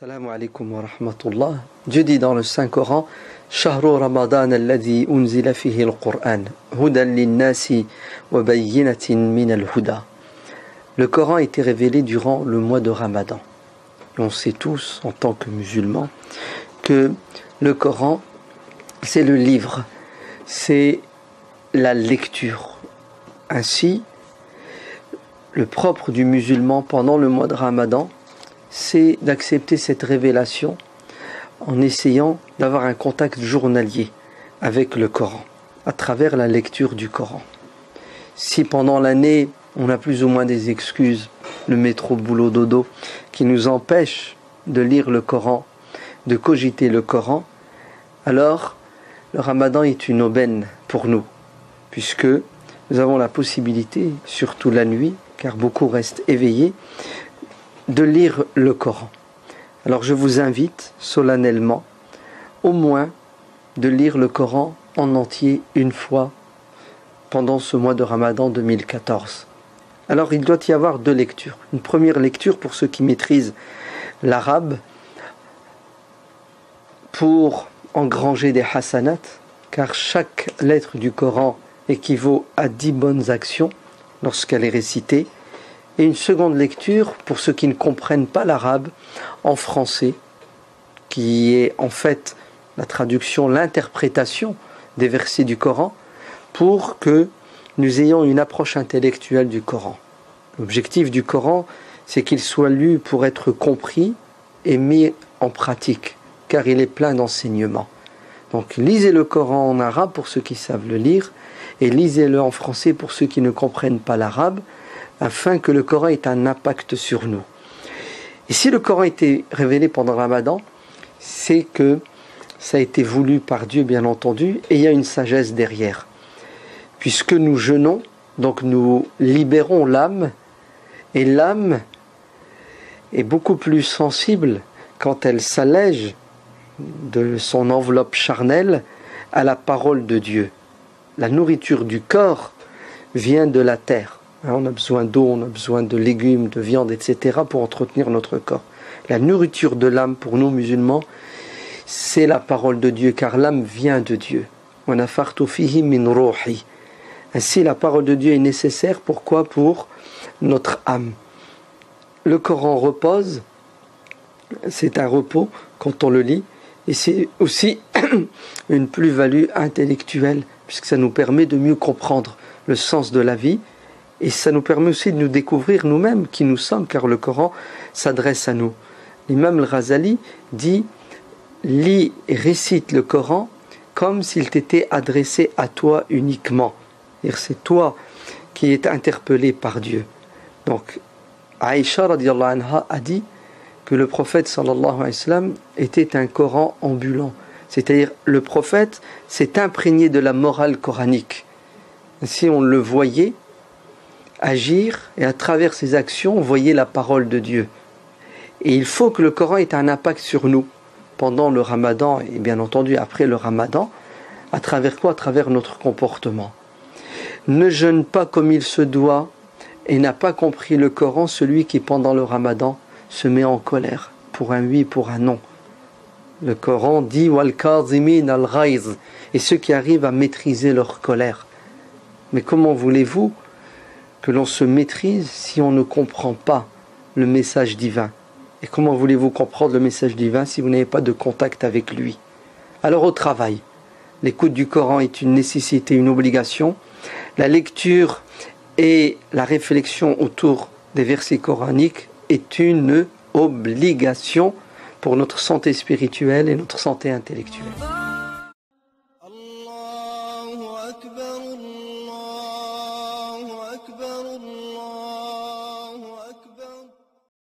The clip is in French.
Salam alaikum wa rahmatullah. Dieu dit dans le Saint-Coran, Shahru Ramadan alladhi unzila fihi al-Qur'an, hudan lin-nasi wa bayyinatin min al-huda. Le Coran a été révélé durant le mois de Ramadan. Et on sait tous, en tant que musulmans, que le Coran, c'est le livre, c'est la lecture. Ainsi, le propre du musulman pendant le mois de Ramadan, c'est d'accepter cette révélation en essayant d'avoir un contact journalier avec le Coran, à travers la lecture du Coran. Si pendant l'année, on a plus ou moins des excuses, le métro, boulot, dodo, qui nous empêchent de lire le Coran, de cogiter le Coran, alors le Ramadan est une aubaine pour nous, puisque nous avons la possibilité, surtout la nuit, car beaucoup restent éveillés, de lire le Coran. Alors je vous invite solennellement au moins de lire le Coran en entier une fois pendant ce mois de Ramadan 2014. Alors il doit y avoir deux lectures. Une première lecture pour ceux qui maîtrisent l'arabe pour engranger des hasanats, car chaque lettre du Coran équivaut à 10 bonnes actions lorsqu'elle est récitée. Et une seconde lecture pour ceux qui ne comprennent pas l'arabe en français, qui est en fait la traduction, l'interprétation des versets du Coran, pour que nous ayons une approche intellectuelle du Coran. L'objectif du Coran, c'est qu'il soit lu pour être compris et mis en pratique, car il est plein d'enseignements. Donc lisez le Coran en arabe pour ceux qui savent le lire, et lisez-le en français pour ceux qui ne comprennent pas l'arabe, afin que le Coran ait un impact sur nous. Et si le Coran a été révélé pendant le Ramadan, c'est que ça a été voulu par Dieu, bien entendu, et il y a une sagesse derrière. Puisque nous jeûnons, donc nous libérons l'âme, et l'âme est beaucoup plus sensible quand elle s'allège de son enveloppe charnelle à la parole de Dieu. La nourriture du corps vient de la terre. On a besoin d'eau, on a besoin de légumes, de viande, etc. pour entretenir notre corps. La nourriture de l'âme pour nous musulmans, c'est la parole de Dieu, car l'âme vient de Dieu. Ainsi, la parole de Dieu est nécessaire. Pourquoi ? Pour notre âme. Le Coran repose, c'est un repos quand on le lit, et c'est aussi une plus-value intellectuelle, puisque ça nous permet de mieux comprendre le sens de la vie. Et ça nous permet aussi de nous découvrir nous-mêmes qui nous sommes, car le Coran s'adresse à nous. L'imam al-Ghazali dit « Lis et récite le Coran comme s'il t'était adressé à toi uniquement. » C'est toi qui es interpellé par Dieu. Donc, Aïcha radiallahu anha a dit que le prophète sallallahu alayhi wa sallam était un Coran ambulant. C'est-à-dire, le prophète s'est imprégné de la morale coranique. Si on le voyait agir, et à travers ses actions, voyez la parole de Dieu. Et il faut que le Coran ait un impact sur nous pendant le Ramadan, et bien entendu après le Ramadan. À travers quoi ? À travers notre comportement. Ne jeûne pas comme il se doit et n'a pas compris le Coran celui qui pendant le Ramadan se met en colère pour un oui, pour un non. Le Coran dit wal kazimin al-ghayz, et ceux qui arrivent à maîtriser leur colère. Mais comment voulez-vous que l'on se maîtrise si on ne comprend pas le message divin? Et comment voulez-vous comprendre le message divin si vous n'avez pas de contact avec lui? Alors au travail, l'écoute du Coran est une nécessité, une obligation. La lecture et la réflexion autour des versets coraniques est une obligation pour notre santé spirituelle et notre santé intellectuelle.